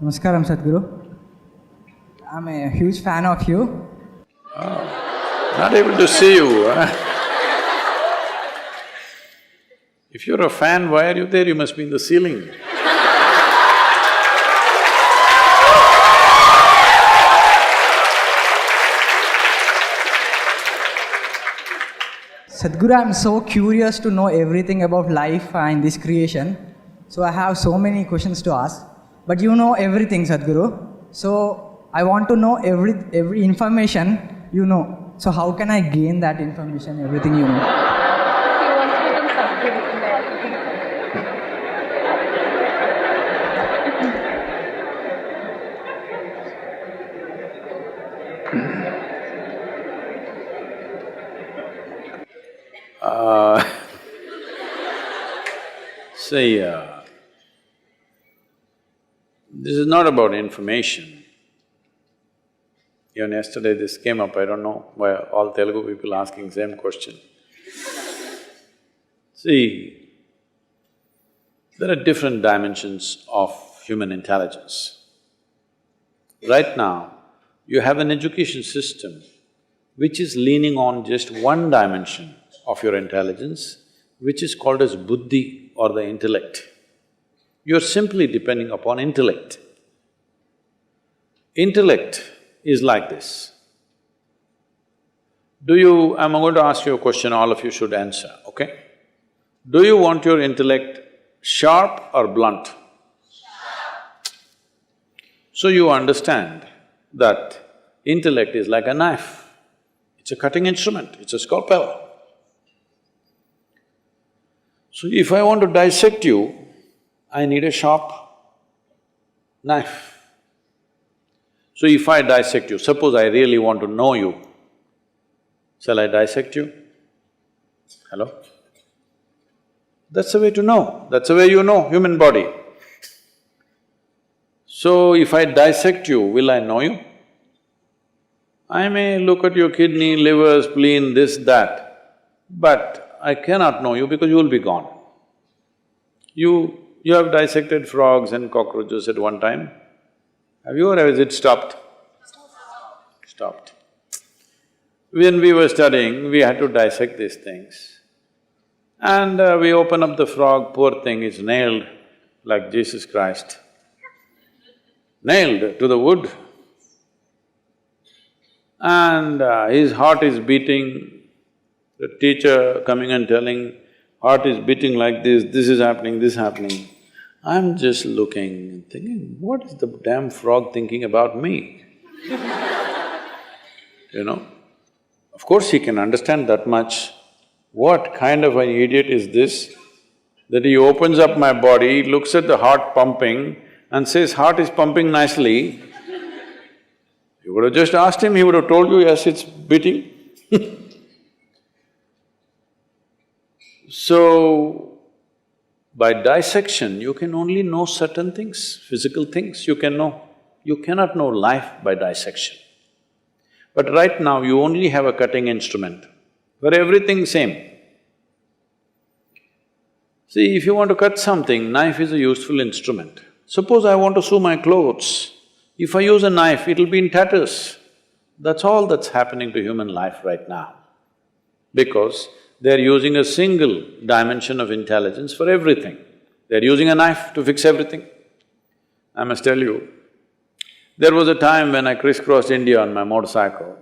Namaskaram, Sadhguru. I'm a huge fan of you. Not able to see you, huh? If you're a fan, why are you there? You must be in the ceiling. Sadhguru, I'm so curious to know everything about life and this creation. So I have so many questions to ask. But you know everything, Sadhguru. So I want to know every information you know. So how can I gain that information, everything you know? See, this is not about information. Even yesterday this came up, I don't know why all Telugu people asking same question. See, there are different dimensions of human intelligence. Right now, you have an education system which is leaning on just one dimension of your intelligence, which is called as buddhi or the intellect. You're simply depending upon intellect. Intellect is like this. I'm going to ask you a question, all of you should answer, okay? Do you want your intellect sharp or blunt? Sharp. So you understand that intellect is like a knife. It's a cutting instrument, it's a scalpel. So if I want to dissect you, I need a sharp knife. So if I dissect you, suppose I really want to know you, shall I dissect you? Hello? That's the way to know, that's the way you know human body. So if I dissect you, will I know you? I may look at your kidney, liver, spleen, this, that, but I cannot know you because you will be gone. You have dissected frogs and cockroaches at one time. Have you, or has it stopped? Stopped. When we were studying, we had to dissect these things. And we open up the frog, poor thing is nailed like Jesus Christ. Nailed to the wood. And his heart is beating. The teacher coming and telling, heart is beating like this is happening, this is happening. I'm just looking and thinking, what is the damn frog thinking about me? You know? Of course he can understand that much. What kind of an idiot is this, that he opens up my body, looks at the heart pumping and says, heart is pumping nicely. You would have just asked him, he would have told you, yes, it's beating. So, by dissection, you can only know certain things, physical things you can know. You cannot know life by dissection. But right now, you only have a cutting instrument. For everything same. See, if you want to cut something, knife is a useful instrument. Suppose I want to sew my clothes. If I use a knife, it'll be in tatters. That's all that's happening to human life right now. Because they're using a single dimension of intelligence for everything. They're using a knife to fix everything. I must tell you, there was a time when I crisscrossed India on my motorcycle.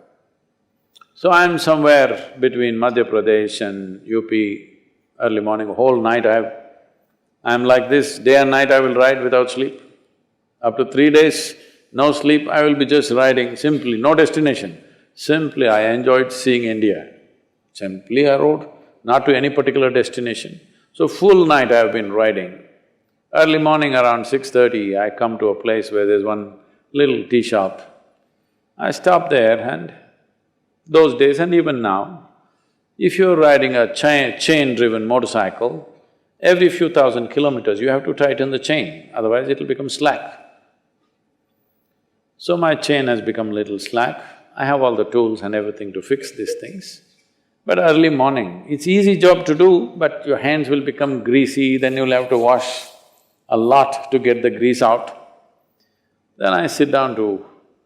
So I'm somewhere between Madhya Pradesh and UP, early morning, whole night I'm like this, day and night I will ride without sleep. Up to 3 days, no sleep, I will be just riding simply, no destination. Simply I enjoyed seeing India. Simply I rode, not to any particular destination. So full night I have been riding. Early morning around 6:30, I come to a place where there's one little tea shop. I stop there and those days and even now, if you're riding a chain-driven motorcycle, every few thousand kilometers you have to tighten the chain, otherwise it'll become slack. So my chain has become little slack. I have all the tools and everything to fix these things. But early morning, it's easy job to do, but your hands will become greasy, then you'll have to wash a lot to get the grease out. Then I sit down to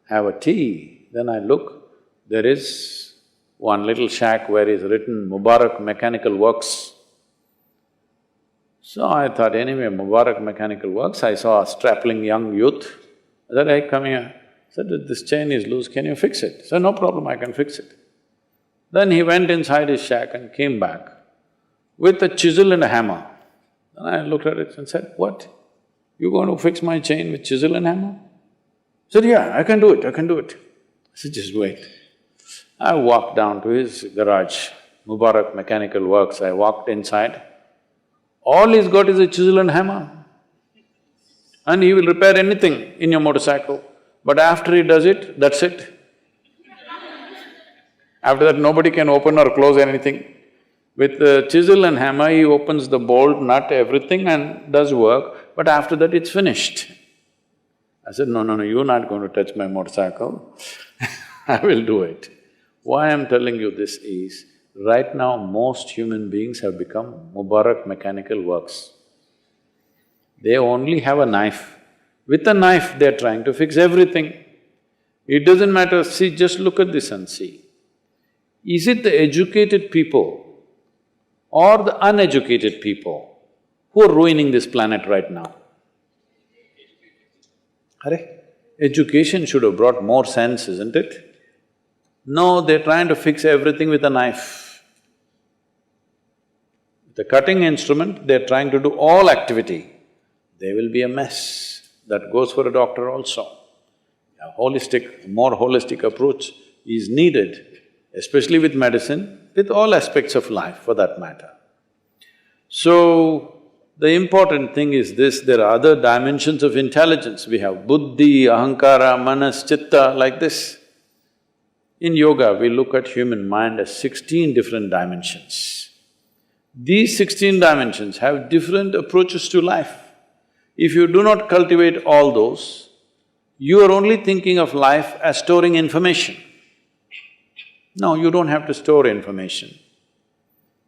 have a tea, then I look, there is one little shack where is written Mubarak Mechanical Works. So I thought, anyway, Mubarak Mechanical Works, I saw a strapping young youth. I said, hey, come here. I said, this chain is loose, can you fix it? He said, no problem, I can fix it. Then he went inside his shack and came back with a chisel and a hammer. And I looked at it and said, what? You going to fix my chain with chisel and hammer? He said, yeah, I can do it, I can do it. I said, just wait. I walked down to his garage, Mubarak Mechanical Works, I walked inside. All he's got is a chisel and hammer. And he will repair anything in your motorcycle. But after he does it, that's it. After that, nobody can open or close anything. With the chisel and hammer, he opens the bolt, nut, everything and does work, but after that it's finished. I said, no, you're not going to touch my motorcycle, I will do it. Why I'm telling you this is, right now most human beings have become Mubarak Mechanical Works. They only have a knife. With a knife, they're trying to fix everything. It doesn't matter, see, just look at this and see. Is it the educated people or the uneducated people who are ruining this planet right now? Arre, education should have brought more sense, isn't it? No, they're trying to fix everything with a knife. The cutting instrument, they're trying to do all activity. There will be a mess. That goes for a doctor also. A more holistic approach is needed, especially with medicine, with all aspects of life for that matter. So, the important thing is this, there are other dimensions of intelligence. We have buddhi, ahankara, manas, chitta, like this. In yoga, we look at human mind as 16 different dimensions. These 16 dimensions have different approaches to life. If you do not cultivate all those, you are only thinking of life as storing information. No, you don't have to store information.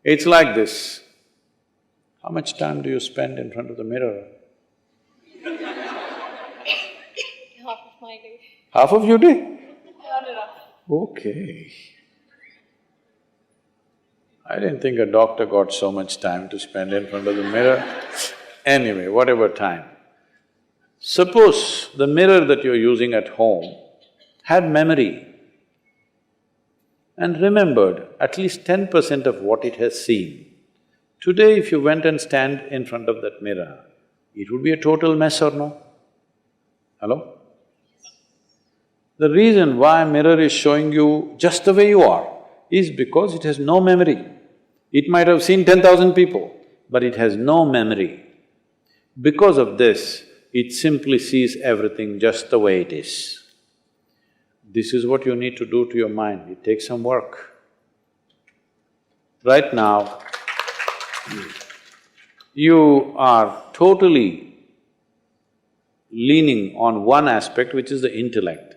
It's like this. How much time do you spend in front of the mirror? Half of my day. Half of your day? Not enough. Okay. I didn't think a doctor got so much time to spend in front of the mirror. Anyway, whatever time. Suppose the mirror that you're using at home had memory and remembered at least 10% of what it has seen. Today, if you went and stand in front of that mirror, it would be a total mess or no? Hello? The reason why a mirror is showing you just the way you are is because it has no memory. It might have seen 10,000 people, but it has no memory. Because of this, it simply sees everything just the way it is. This is what you need to do to your mind, it takes some work. Right now, you are totally leaning on one aspect, which is the intellect.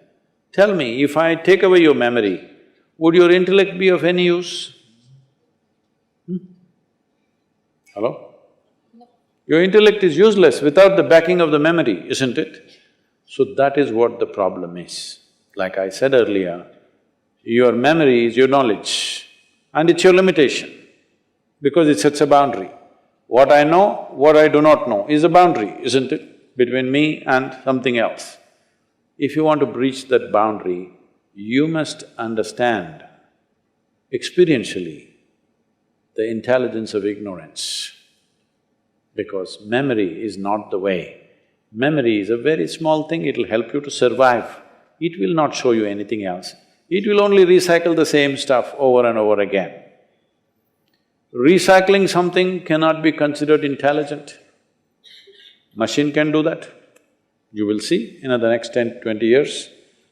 Tell me, if I take away your memory, would your intellect be of any use? Hello? Your intellect is useless without the backing of the memory, isn't it? So that is what the problem is. Like I said earlier, your memory is your knowledge and it's your limitation because it sets a boundary. What I know, what I do not know is a boundary, isn't it, between me and something else. If you want to breach that boundary, you must understand experientially the intelligence of ignorance. Because memory is not the way. Memory is a very small thing, it'll help you to survive. It will not show you anything else. It will only recycle the same stuff over and over again. Recycling something cannot be considered intelligent. Machine can do that. You will see in the next 10, 20 years,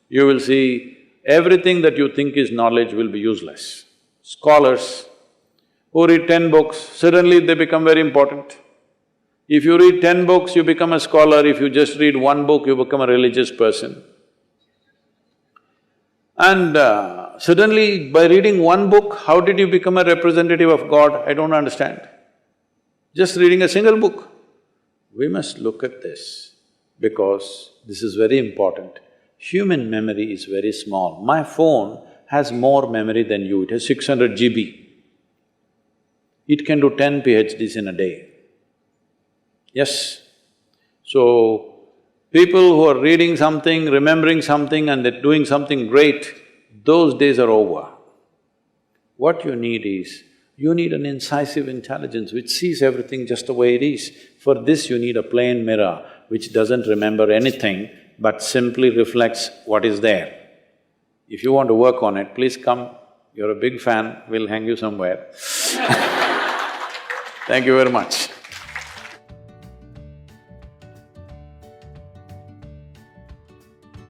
you will see everything that you think is knowledge will be useless. Scholars who read 10 books, suddenly they become very important. If you read 10 books, you become a scholar. If you just read one book, you become a religious person. And suddenly, by reading one book, how did you become a representative of God? I don't understand. Just reading a single book. We must look at this. because this is very important. Human memory is very small. My phone has more memory than you, it has 600 GB. It can do 10 PhDs in a day. Yes. So, people who are reading something, remembering something and they're doing something great, those days are over. What you need is, you need an incisive intelligence which sees everything just the way it is. For this you need a plain mirror which doesn't remember anything but simply reflects what is there. If you want to work on it, please come, you're a big fan, we'll hang you somewhere. Thank you very much.